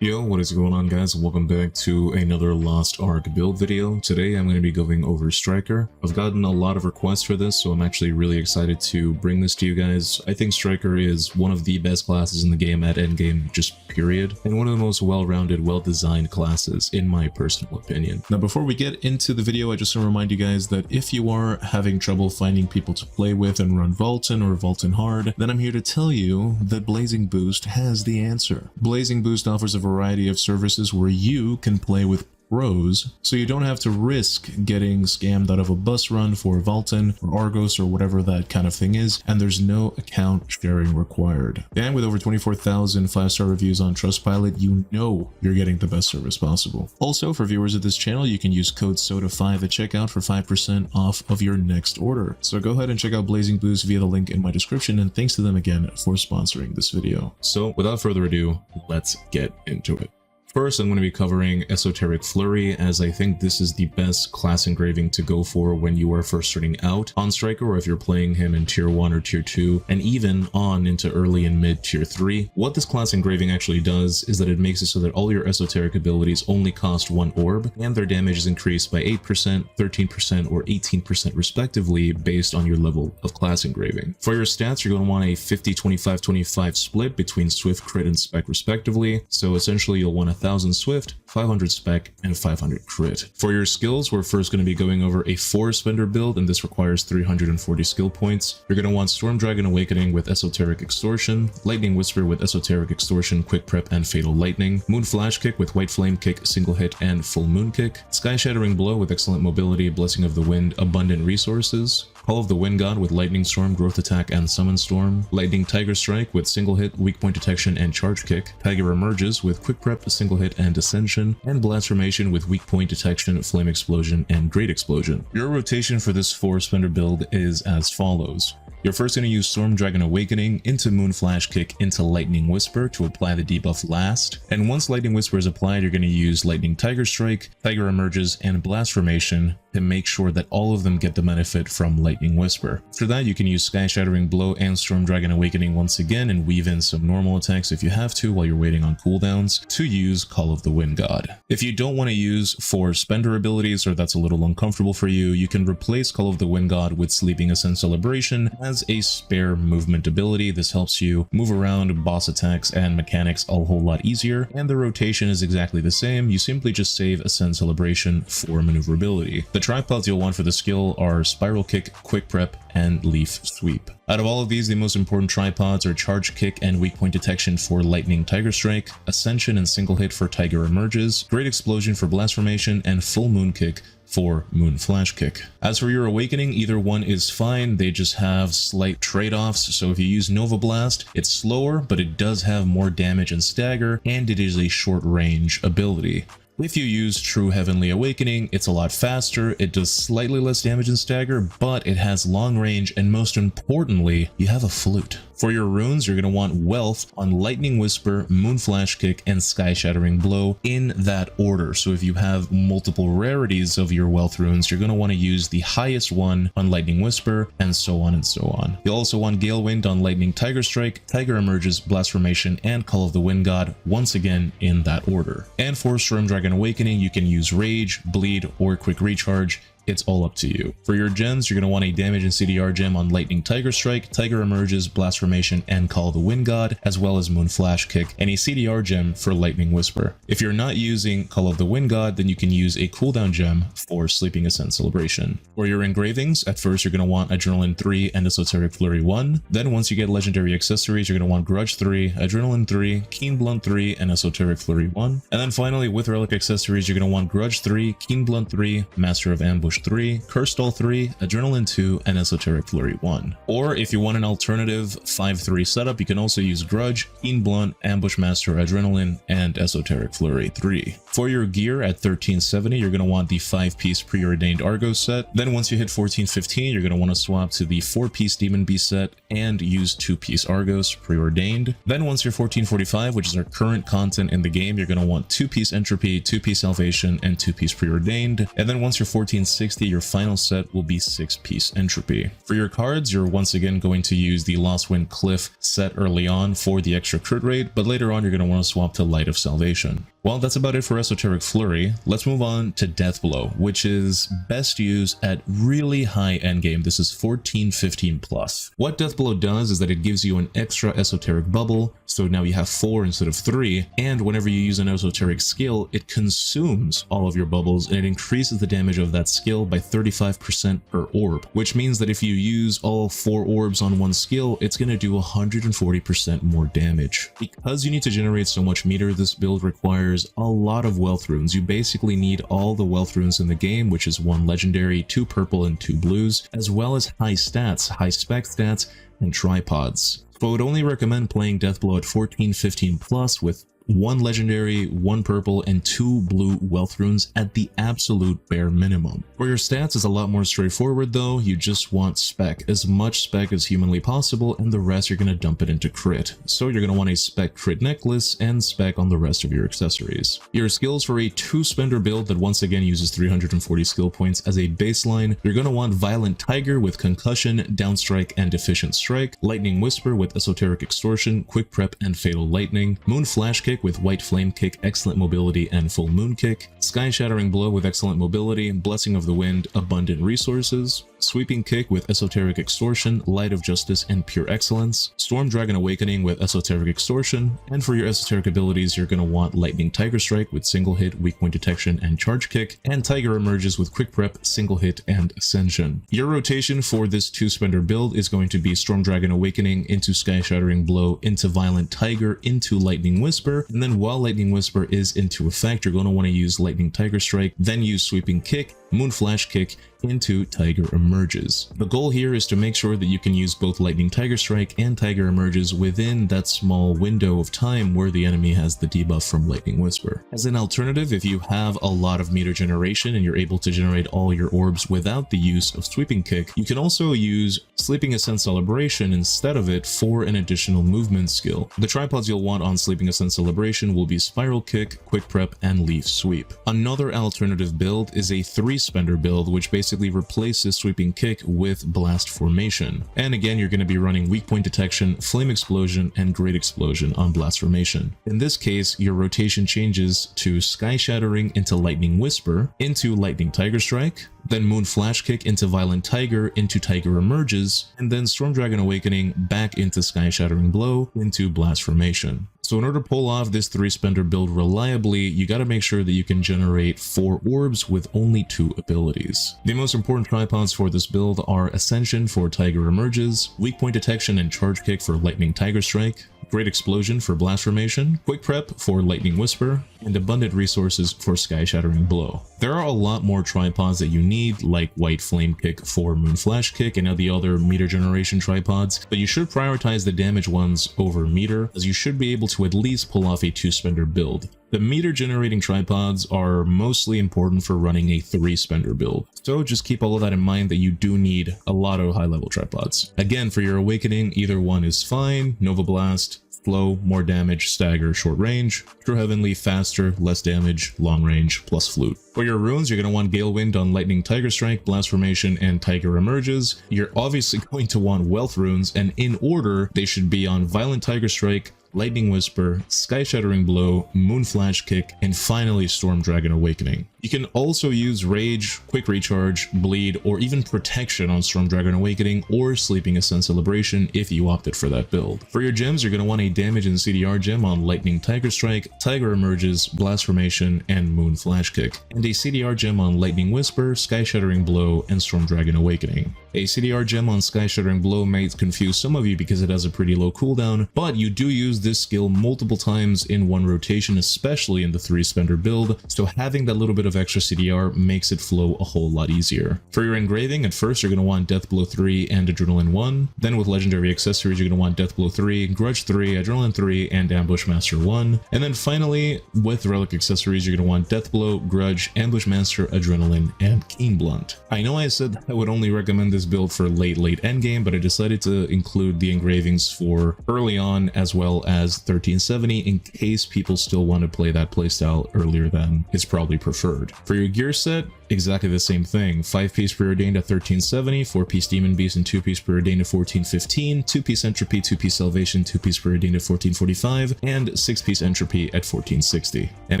Yo, what is going on, guys? Welcome back to another Lost Ark build video. Today I'm going to be going over Striker. I've gotten a lot of requests for this, so I'm actually really excited to bring this to you guys. I think Striker is one of the best classes in the game at endgame, just period, and one of the most well-rounded, well-designed classes, in my personal opinion. Now, before we get into the video, I just want to remind you guys that if you are having trouble finding people to play with and run Vaultin or Vaultin Hard, then I'm here to tell you that Blazing Boost has the answer. Blazing Boost offers a variety of services where you can play with pros, so you don't have to risk getting scammed out of a bus run for Vaultin or Argos or whatever that kind of thing is, and there's no account sharing required. And with over 24,000 5-star reviews on Trustpilot, you know you're getting the best service possible. Also, for viewers of this channel, you can use code SODA5 at checkout for 5% off of your next order. So go ahead and check out Blazing Boost via the link in my description, and thanks to them again for sponsoring this video. So without further ado, let's get into it. First, I'm going to be covering Esoteric Flurry, as I think this is the best class engraving to go for when you are first starting out on Striker, or if you're playing him in Tier 1 or Tier 2, and even on into early and mid Tier 3. What this class engraving actually does is that it makes it so that all your Esoteric abilities only cost 1 orb, and their damage is increased by 8%, 13%, or 18% respectively based on your level of class engraving. For your stats, you're going to want a 50-25-25 split between Swift, Crit, and Spec respectively, so essentially you'll want 1000 Swift, 500 Spec, and 500 Crit. For your skills, we're first going to be going over a 4-spender build, and this requires 340 skill points. You're going to want Storm Dragon Awakening with Esoteric Extortion, Lightning Whisper with Esoteric Extortion, Quick Prep, and Fatal Lightning, Moon Flash Kick with White Flame Kick, Single Hit, and Full Moon Kick, Sky Shattering Blow with Excellent Mobility, Blessing of the Wind, Abundant Resources, Call of the Wind God with Lightning Storm, Growth Attack, and Summon Storm, Lightning Tiger Strike with Single Hit, Weak Point Detection, and Charge Kick, Tiger Emerges with Quick Prep, Single Hit, and Ascension, and Blast Formation with Weak Point Detection, Flame Explosion, and Great Explosion. Your rotation for this 4-spender build is as follows. You're first going to use Storm Dragon Awakening into Moon Flash Kick into Lightning Whisper to apply the debuff last, and once Lightning Whisper is applied, you're going to use Lightning Tiger Strike, Tiger Emerges, and Blast Formation to make sure that all of them get the benefit from Lightning Whisper. After that, you can use Sky Shattering Blow and Storm Dragon Awakening once again and weave in some normal attacks if you have to while you're waiting on cooldowns to use Call of the Wind God. If you don't want to use 4-spender abilities, or that's a little uncomfortable for you, you can replace Call of the Wind God with Sleeping Ascent Celebration as a spare movement ability. This helps you move around boss attacks and mechanics a whole lot easier, and the rotation is exactly the same. You simply just save Ascent Celebration for maneuverability. The tripods you'll want for the skill are Spiral Kick, Quick Prep, and Leaf Sweep. Out of all of these, the most important tripods are Charge Kick and Weak Point Detection for Lightning Tiger Strike, Ascension and Single Hit for Tiger Emerges, Great Explosion for Blast Formation, and Full Moon Kick for Moon Flash Kick. As for your Awakening, either one is fine, they just have slight trade-offs. So if you use Nova Blast, it's slower, but it does have more damage and stagger, and it is a short range ability. If you use True Heavenly Awakening, it's a lot faster, it does slightly less damage and stagger, but it has long range, and most importantly, you have a flute. For your runes, you're going to want Wealth on Lightning Whisper, Moon Flash Kick, and Sky Shattering Blow in that order. So if you have multiple rarities of your Wealth runes, you're going to want to use the highest one on Lightning Whisper, and so on and so on. You'll also want Gale Wind on Lightning Tiger Strike, Tiger Emerges, Blast Formation, and Call of the Wind God, once again in that order. And for Storm Dragon Awakening, you can use Rage, Bleed, or Quick Recharge. It's all up to you. For your gems, you're going to want a Damage and CDR gem on Lightning Tiger Strike, Tiger Emerges, Blast Formation, and Call of the Wind God, as well as Moon Flash Kick, and a CDR gem for Lightning Whisper. If you're not using Call of the Wind God, then you can use a cooldown gem for Sleeping Ascent Celebration. For your engravings, at first you're going to want Adrenaline 3 and Esoteric Flurry 1. Then once you get Legendary Accessories, you're going to want Grudge 3, Adrenaline 3, Keen Blunt 3, and Esoteric Flurry 1. And then finally, with Relic Accessories, you're going to want Grudge 3, Keen Blunt 3, Master of Ambush 3, Cursed Doll 3, Adrenaline 2, and Esoteric Flurry 1. Or if you want an alternative 5-3 setup, you can also use Grudge, Keen Blunt, Ambush Master, Adrenaline, and Esoteric Flurry 3. For your gear at 1370, you're going to want the 5-piece Preordained Argos set. Then once you hit 1415, you're going to want to swap to the 4-piece Demon Beast set and use 2-piece Argos Preordained. Then once you're 1445, which is our current content in the game, you're going to want 2-piece Entropy, 2-piece Salvation, and 2-piece Preordained. And then once you're 1460, 60, your final set will be 6-piece entropy. For your cards, you're once again going to use the Lost Wind Cliff set early on for the extra crit rate, but later on you're going to want to swap to Light of Salvation. Well, that's about it for Esoteric Flurry. Let's move on to Death Blow, which is best used at really high endgame. This is 14, 15 plus. What Death Blow does is that it gives you an extra esoteric bubble, so now you have 4 instead of 3, and whenever you use an esoteric skill, it consumes all of your bubbles and it increases the damage of that skill by 35% per orb, which means that if you use all 4 orbs on one skill, it's going to do 140% more damage. Because you need to generate so much meter, this build requires a lot of wealth runes. You basically need all the wealth runes in the game, which is 1 legendary, 2 purple, and 2 blues, as well as high stats, high spec stats, and tripods. So I would only recommend playing Death Blow at 14, 15 plus with 1 legendary, 1 purple, and 2 blue wealth runes at the absolute bare minimum. For your stats, is a lot more straightforward though. You just want spec, as much spec as humanly possible, and the rest you're going to dump it into crit. So you're going to want a spec crit necklace and spec on the rest of your accessories. Your skills for a 2-spender build that once again uses 340 skill points as a baseline, you're going to want Violent Tiger with Concussion, Downstrike, and Efficient Strike, Lightning Whisper with Esoteric Extortion, Quick Prep, and Fatal Lightning, Moon Flash Kick with White Flame Kick, Excellent Mobility, and Full Moon Kick, Sky Shattering Blow with Excellent Mobility, Blessing of the Wind, Abundant Resources, Sweeping Kick with Esoteric Extortion, Light of Justice, and Pure Excellence, Storm Dragon Awakening with Esoteric Extortion, and for your esoteric abilities, you're going to want Lightning Tiger Strike with Single Hit, Weak Point Detection, and Charge Kick, and Tiger Emerges with Quick Prep, Single Hit, and Ascension. Your rotation for this 2-spender build is going to be Storm Dragon Awakening into Sky Shattering Blow into Violent Tiger into Lightning Whisper, and then while Lightning Whisper is into effect, you're going to want to use Lightning Tiger Strike, then use Sweeping Kick, Moon Flash Kick into Tiger Emerges. The goal here is to make sure that you can use both Lightning Tiger Strike and Tiger Emerges within that small window of time where the enemy has the debuff from Lightning Whisper. As an alternative, if you have a lot of meter generation and you're able to generate all your orbs without the use of Sweeping Kick, you can also use Sleeping Ascent Celebration instead of it for an additional movement skill. The tripods you'll want on Sleeping Ascent Celebration will be Spiral Kick, Quick Prep, and Leaf Sweep. Another alternative build is a 3-spender build, which basically replaces Sweeping Kick with Blast Formation. And again, you're going to be running Weak Point Detection, Flame Explosion, and Great Explosion on Blast Formation. In this case, your rotation changes to Sky Shattering into Lightning Whisper, into Lightning Tiger Strike, then Moon Flash Kick into Violent Tiger into Tiger Emerges, and then Storm Dragon Awakening back into Sky Shattering Blow into Blast Formation. So in order to pull off this 3-spender build reliably, you got to make sure that you can generate 4 orbs with only 2 abilities. The most important tripods for this build are Ascension for Tiger Emerges, Weak Point Detection and Charge Kick for Lightning Tiger Strike, Great Explosion for Blast Formation, Quick Prep for Lightning Whisper, and Abundant Resources for Sky Shattering Blow. There are a lot more tripods that you need, like White Flame Kick for Moon Flash Kick and the other meter generation tripods, but you should prioritize the damage ones over meter, as you should be able to at least pull off a 2-spender build. The meter generating tripods are mostly important for running a 3-spender build, so just keep all of that in mind that you do need a lot of high-level tripods. Again, for your Awakening, either one is fine. Nova Blast, slow, more damage, stagger, short range. True Heavenly, faster, less damage, long range, plus flute. For your runes, you're going to want Gale Wind on Lightning Tiger Strike, Blast Formation, and Tiger Emerges. You're obviously going to want Wealth runes, and in order, they should be on Violent Tiger Strike, Lightning Whisper, Sky Shattering Blow, Moon Flash Kick, and finally Storm Dragon Awakening. You can also use Rage, Quick Recharge, Bleed, or even Protection on Storm Dragon Awakening or Sleeping Ascent Celebration if you opted for that build. For your gems, you're going to want a Damage and CDR gem on Lightning Tiger Strike, Tiger Emerges, Blast Formation, and Moon Flash Kick, and a CDR gem on Lightning Whisper, Sky Shattering Blow, and Storm Dragon Awakening. A CDR gem on Sky Shattering Blow may confuse some of you because it has a pretty low cooldown, but you do use this skill multiple times in one rotation, especially in the 3-spender build, so having that little bit of extra CDR makes it flow a whole lot easier. For your engraving, at first you're going to want Death Blow 3 and Adrenaline 1, then with legendary accessories you're going to want Death Blow 3, Grudge 3, Adrenaline 3, and Ambush Master 1, and then finally with relic accessories you're going to want Death Blow, Grudge, Ambush Master, Adrenaline, and Keen Blunt. I know I said I would only recommend this build for late endgame, but I decided to include the engravings for early on as well as 1370 in case people still want to play that playstyle earlier than is probably preferred. card. For your gear set, exactly the same thing. 5-piece preordained at 1370, 4-piece demon beast and 2-piece preordained at 1415, 2-piece entropy, 2-piece salvation, 2-piece preordained at 1445, and 6-piece entropy at 1460. And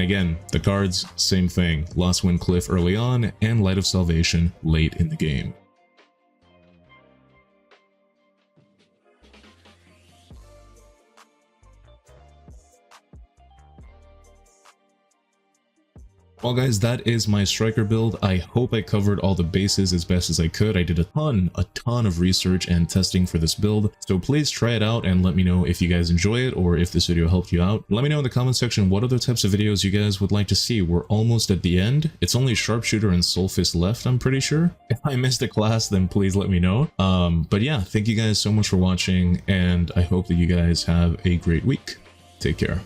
again, the cards, same thing. Lost Wind Cliff early on, and Light of Salvation late in the game. Well guys, that is my striker build. I hope I covered all the bases as best as I could. I did a ton of research and testing for this build, so please try it out and let me know if you guys enjoy it or if this video helped you out. Let me know in the comment section what other types of videos you guys would like to see. We're almost at the end. It's only Sharpshooter and Soulfist left, I'm pretty sure. If I missed a class, then please let me know. But yeah, thank you guys so much for watching, and I hope that you guys have a great week. Take care.